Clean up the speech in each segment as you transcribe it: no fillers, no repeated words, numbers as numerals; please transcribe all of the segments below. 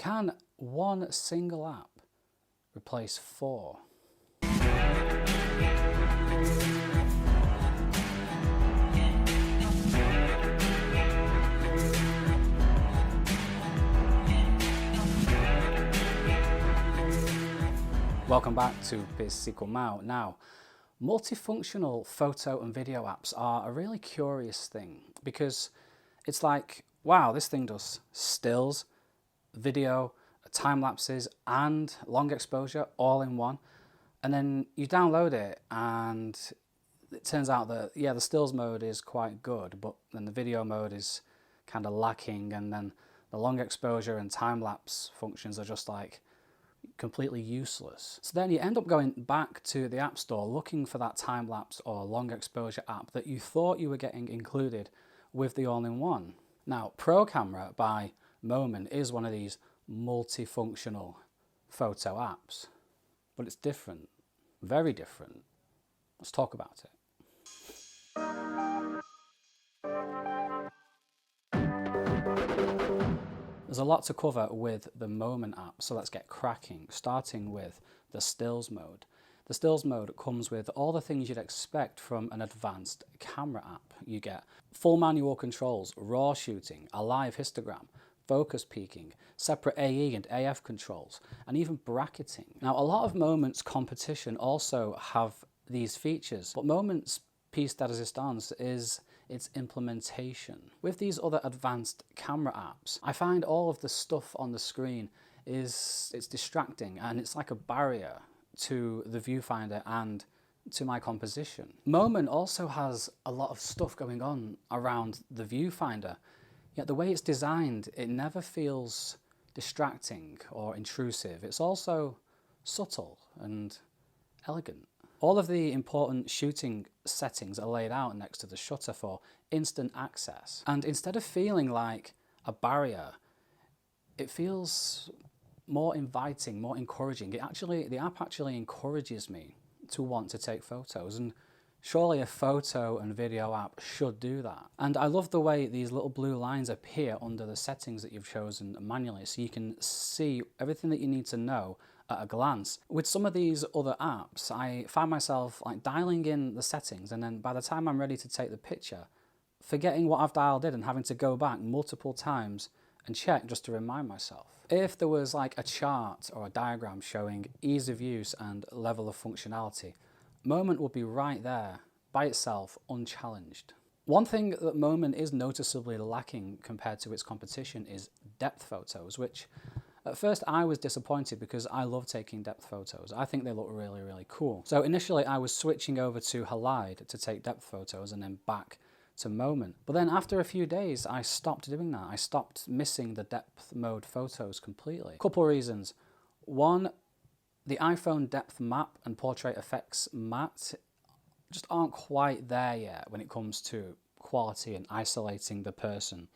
Can one single app replace 4? Welcome back to Physical Mao. Now, multifunctional photo and video apps are a really curious thing because it's like, wow, this thing does stills, video, time lapses and long exposure all in one. And then you download it and it turns out that, yeah, the stills mode is quite good, but then the video mode is kind of lacking, and then the long exposure and time lapse functions are just like completely useless. So then you end up going back to the App Store looking for that time-lapse or long exposure app that you thought you were getting included with the all-in-one. Now, Pro Camera by Moment is one of these multifunctional photo apps, but it's different, very different. Let's talk about it. There's a lot to cover with the Moment app, so let's get cracking, starting with the stills mode. The stills mode comes with all the things you'd expect from an advanced camera app. You get full manual controls, RAW shooting, a live histogram, focus peaking, separate AE and AF controls, and even bracketing. Now, a lot of Moment's competition also have these features, but Moment's piece de resistance is its implementation. With these other advanced camera apps, I find all of the stuff on the screen it's distracting, and it's like a barrier to the viewfinder and to my composition. Moment also has a lot of stuff going on around the viewfinder, yet the way it's designed, it never feels distracting or intrusive. It's also subtle and elegant. All of the important shooting settings are laid out next to the shutter for instant access. And instead of feeling like a barrier, it feels more inviting, more encouraging. The app actually encourages me to want to take photos, and surely a photo and video app should do that. And I love the way these little blue lines appear under the settings that you've chosen manually, so you can see everything that you need to know at a glance. With some of these other apps, I find myself like dialing in the settings, and then by the time I'm ready to take the picture, forgetting what I've dialed in and having to go back multiple times and check just to remind myself. If there was like a chart or a diagram showing ease of use and level of functionality, Moment would be right there by itself, unchallenged. One thing that Moment is noticeably lacking compared to its competition is depth photos, which at first I was disappointed because I love taking depth photos. I think they look really, really cool. So initially I was switching over to Halide to take depth photos and then back to Moment. But then after a few days, I stopped doing that. I stopped missing the depth mode photos completely. Couple reasons. One, the iPhone depth map and portrait effects matte just aren't quite there yet when it comes to quality and isolating the person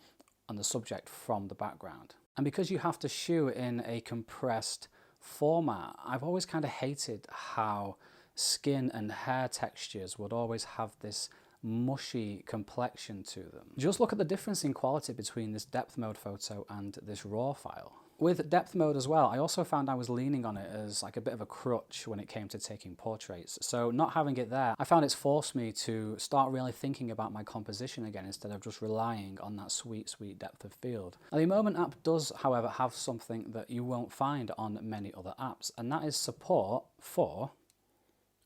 and the subject from the background. And because you have to shoot in a compressed format, I've always kind of hated how skin and hair textures would always have this mushy complexion to them. Just look at the difference in quality between this depth mode photo and this RAW file. With depth mode as well, I also found I was leaning on it as like a bit of a crutch when it came to taking portraits. So not having it there, I found it's forced me to start really thinking about my composition again instead of just relying on that sweet, sweet depth of field. Now, the Moment app does, however, have something that you won't find on many other apps, and that is support for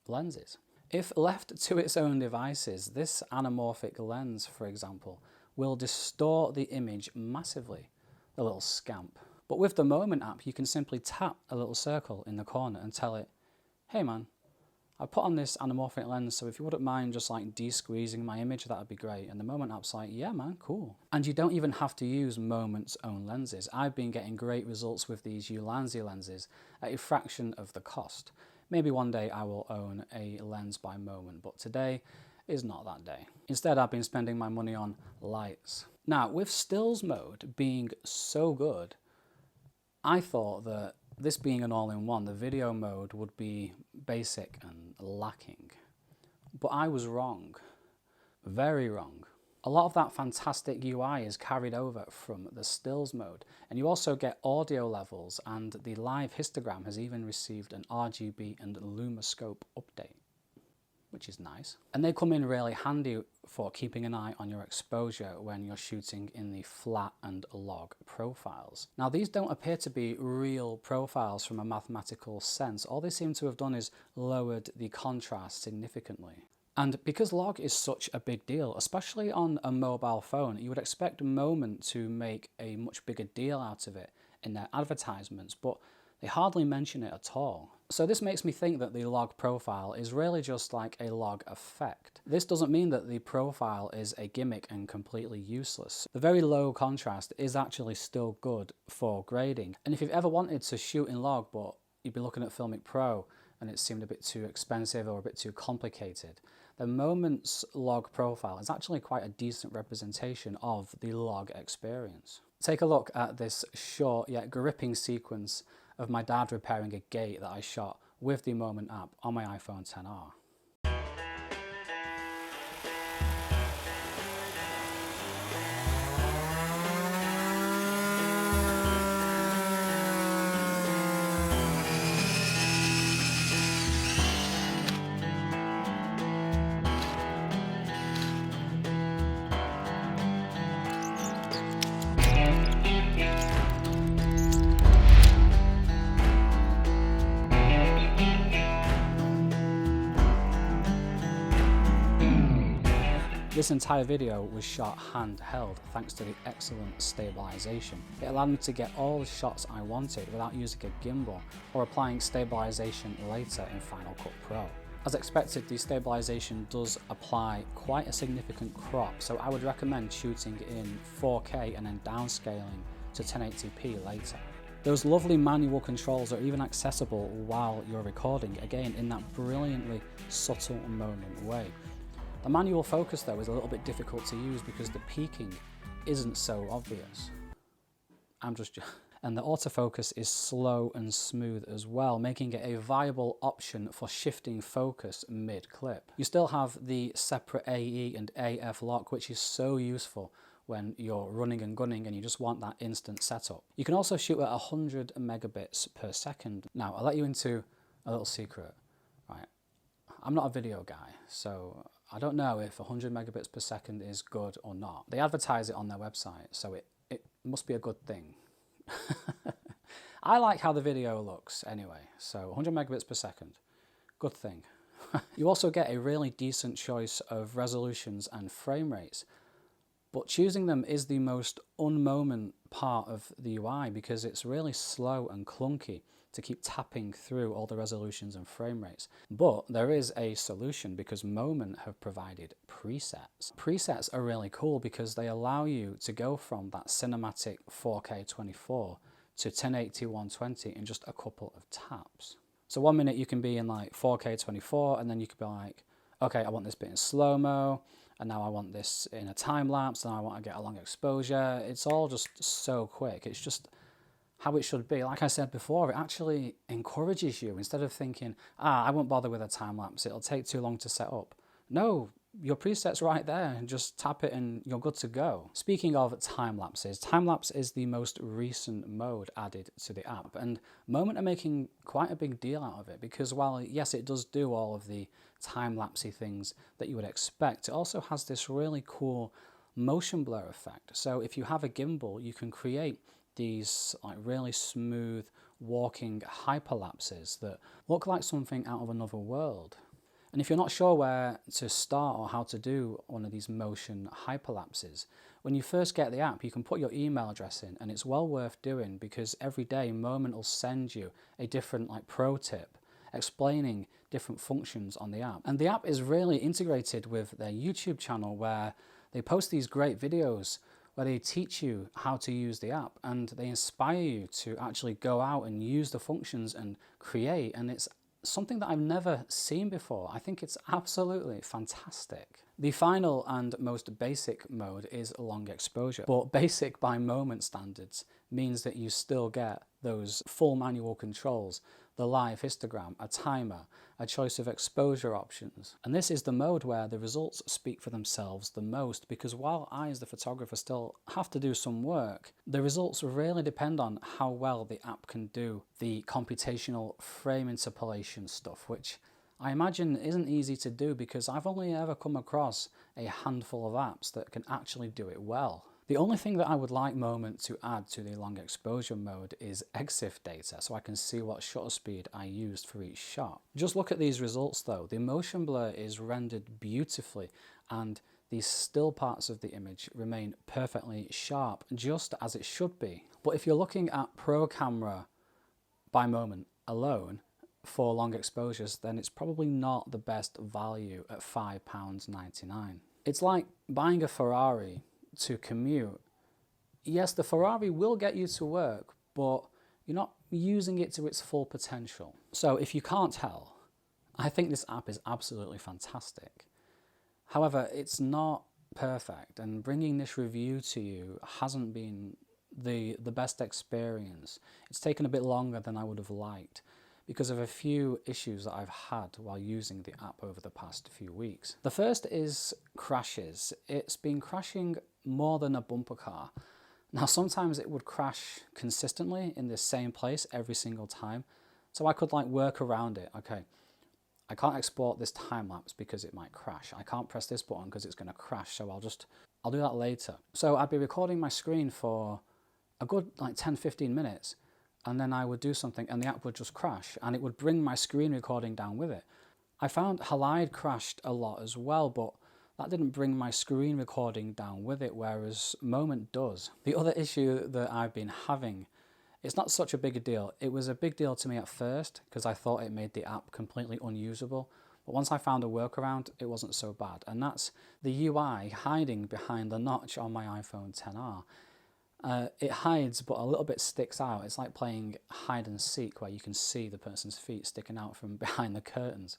lenses. If left to its own devices, this anamorphic lens, for example, will distort the image massively, the little scamp. But with the Moment app, you can simply tap a little circle in the corner and tell it, hey man, I put on this anamorphic lens, so if you wouldn't mind just like de-squeezing my image, that'd be great. And the Moment app's like, yeah man, cool. And you don't even have to use Moment's own lenses. I've been getting great results with these Ulanzi lenses at a fraction of the cost. Maybe one day I will own a lens by Moment, but today is not that day. Instead, I've been spending my money on lights. Now, with stills mode being so good, I thought that this being an all-in-one, the video mode would be basic and lacking. But I was wrong. Very wrong. A lot of that fantastic UI is carried over from the stills mode, and you also get audio levels, and the live histogram has even received an RGB and LumaScope update, which is nice. And they come in really handy for keeping an eye on your exposure when you're shooting in the flat and log profiles. Now, these don't appear to be real profiles from a mathematical sense. All they seem to have done is lowered the contrast significantly. And because log is such a big deal, especially on a mobile phone, you would expect Moment to make a much bigger deal out of it in their advertisements, but they hardly mention it at all. So this makes me think that the log profile is really just like a log effect. This doesn't mean that the profile is a gimmick and completely useless. The very low contrast is actually still good for grading. And if you've ever wanted to shoot in log, but you'd be looking at Filmic Pro and it seemed a bit too expensive or a bit too complicated, the Moment's log profile is actually quite a decent representation of the log experience. Take a look at this short yet gripping sequence of my dad repairing a gate that I shot with the Moment app on my iPhone XR. This entire video was shot handheld thanks to the excellent stabilization. It allowed me to get all the shots I wanted without using a gimbal or applying stabilization later in Final Cut Pro. As expected, the stabilization does apply quite a significant crop, so I would recommend shooting in 4K and then downscaling to 1080p later. Those lovely manual controls are even accessible while you're recording, again in that brilliantly subtle Moment way. The manual focus though is a little bit difficult to use because the peaking isn't so obvious. And the autofocus is slow and smooth as well, making it a viable option for shifting focus mid-clip. You still have the separate AE and AF lock, which is so useful when you're running and gunning and you just want that instant setup. You can also shoot at 100 megabits per second. Now, I'll let you into a little secret, right? I'm not a video guy, so I don't know if 100 megabits per second is good or not. They advertise it on their website, so it must be a good thing. I like how the video looks anyway, so 100 megabits per second, good thing. You also get a really decent choice of resolutions and frame rates, but choosing them is the most un-Moment part of the UI because it's really slow and clunky to keep tapping through all the resolutions and frame rates. But there is a solution because Moment have provided presets. Presets are really cool because they allow you to go from that cinematic 4K 24 to 1080 120 in just a couple of taps. So 1 minute you can be in like 4K 24 and then you could be like, okay, I want this bit in slow-mo, and now I want this in a time lapse, and I want to get a long exposure. It's all just so quick. It's just how it should be. Like I said before, it actually encourages you instead of thinking, I won't bother with a time lapse, it'll take too long to set up. No, your preset's right there, and just tap it and you're good to go. Speaking of time lapses is the most recent mode added to the app, and Moment are making quite a big deal out of it because while yes, it does do all of the time-lapsey things that you would expect, it also has this really cool motion blur effect. So if you have a gimbal, you can create these like really smooth walking hyperlapses that look like something out of another world. And if you're not sure where to start or how to do one of these motion hyperlapses, when you first get the app, you can put your email address in, and it's well worth doing because every day Moment will send you a different like pro tip explaining different functions on the app. And the app is really integrated with their YouTube channel where they post these great videos where they teach you how to use the app and they inspire you to actually go out and use the functions and create, and it's something that I've never seen before. I think it's absolutely fantastic. The final and most basic mode is long exposure, but basic by Moment standards means that you still get those full manual controls, the live histogram, a timer, a choice of exposure options. And this is the mode where the results speak for themselves the most, because while I as the photographer still have to do some work, the results really depend on how well the app can do the computational frame interpolation stuff, which I imagine isn't easy to do because I've only ever come across a handful of apps that can actually do it well. The only thing that I would like Moment to add to the long exposure mode is EXIF data, so I can see what shutter speed I used for each shot. Just look at these results though. The motion blur is rendered beautifully and these still parts of the image remain perfectly sharp, just as it should be. But if you're looking at Pro Camera by Moment alone for long exposures, then it's probably not the best value at £5.99. It's like buying a Ferrari to commute. Yes, the Ferrari will get you to work, but you're not using it to its full potential. So if you can't tell, I think this app is absolutely fantastic. However, it's not perfect, and bringing this review to you hasn't been the best experience. It's taken a bit longer than I would have liked because of a few issues that I've had while using the app over the past few weeks. The first is crashes. It's been crashing more than a bumper car. Now sometimes it would crash consistently in the same place every single time, so I could work around it. Okay, I can't export this time lapse because it might crash. I can't press this button because it's going to crash, so I'll do that later. So I'd be recording my screen for a good 10-15 minutes, and then I would do something and the app would just crash and it would bring my screen recording down with it. I found Halide crashed a lot as well, but that didn't bring my screen recording down with it, whereas Moment does. The other issue that I've been having, it's not such a big deal. It was a big deal to me at first because I thought it made the app completely unusable. But once I found a workaround, it wasn't so bad. And that's the UI hiding behind the notch on my iPhone XR. It hides, but a little bit sticks out. It's like playing hide and seek, where you can see the person's feet sticking out from behind the curtains.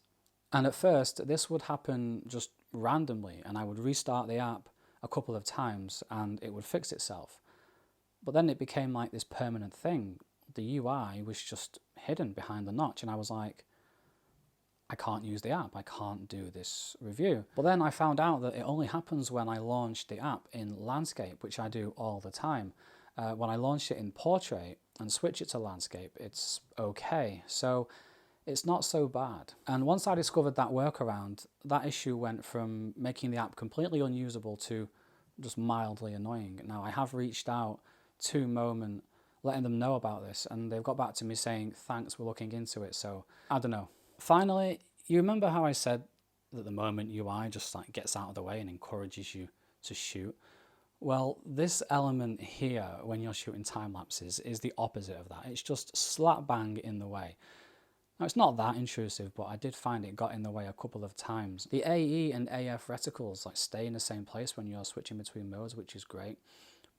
And at first, this would happen just randomly, and I would restart the app a couple of times and it would fix itself. But then it became like this permanent thing. The UI was just hidden behind the notch, and I was like, I can't use the app, I can't do this review. But then I found out that it only happens when I launch the app in landscape, which I do all the time. When I launch it in portrait and switch it to landscape, it's okay. So it's not so bad. And once I discovered that workaround, that issue went from making the app completely unusable to just mildly annoying. Now, I have reached out to Moment, letting them know about this, and they've got back to me saying, thanks, we're looking into it. So I don't know. Finally, you remember how I said that the Moment UI just gets out of the way and encourages you to shoot? Well, this element here, when you're shooting time lapses, is the opposite of that. It's just slap bang in the way. Now, it's not that intrusive, but I did find it got in the way a couple of times. The AE and AF reticles stay in the same place when you're switching between modes, which is great.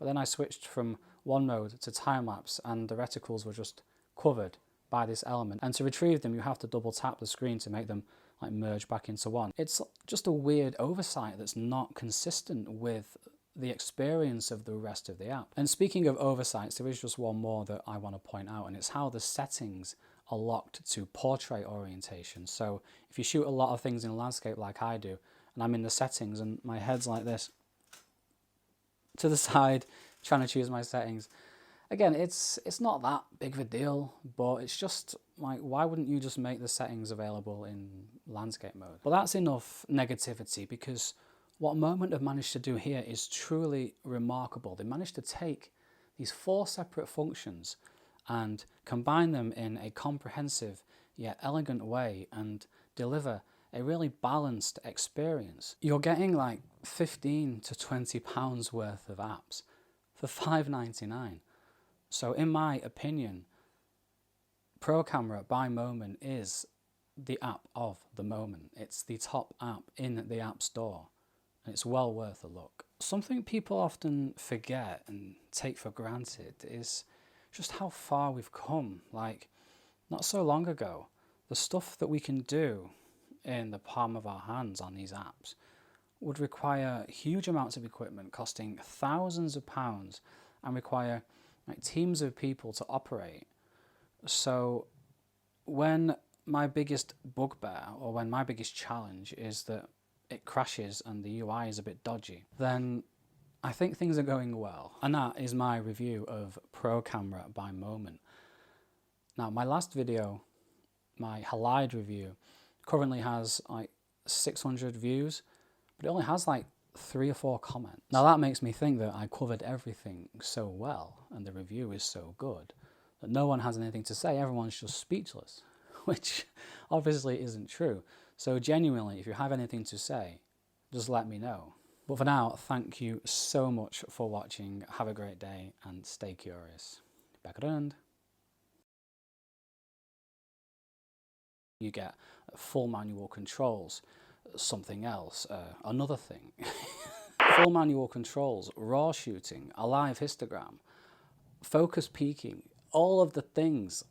But then I switched from one mode to time lapse, and the reticles were just covered by this element, and to retrieve them you have to double tap the screen to make them merge back into one. It's just a weird oversight that's not consistent with the experience of the rest of the app. And speaking of oversights, there is just one more that I want to point out, and it's how the settings are locked to portrait orientation. So if you shoot a lot of things in landscape like I do, and I'm in the settings and my head's like this to the side trying to choose my settings, again, it's not that big of a deal, but it's just why wouldn't you just make the settings available in landscape mode? But that's enough negativity, because what Moment have managed to do here is truly remarkable. They managed to take these 4 separate functions and combine them in a comprehensive yet elegant way and deliver a really balanced experience. You're getting 15 to £20 worth of apps for £5.99. So in my opinion, Pro Camera by Moment is the app of the moment. It's the top app in the App Store, and it's well worth a look. Something people often forget and take for granted is just how far we've come. Not so long ago, the stuff that we can do in the palm of our hands on these apps would require huge amounts of equipment costing thousands of pounds and require like teams of people to operate. So when my biggest bugbear, or when my biggest challenge is that it crashes and the UI is a bit dodgy, then I think things are going well. And that is my review of Pro Camera by Moment. Now, my last video, my Halide review, currently has like 600 views, but it only has like 3 or 4 comments. Now that makes me think that I covered everything so well and the review is so good that no one has anything to say, everyone's just speechless, which obviously isn't true. So genuinely, if you have anything to say, just let me know. But for now, thank you so much for watching, have a great day and stay curious. Back around. You get full manual controls, something else, another thing. Full manual controls, raw shooting, a live histogram, focus peaking, all of the things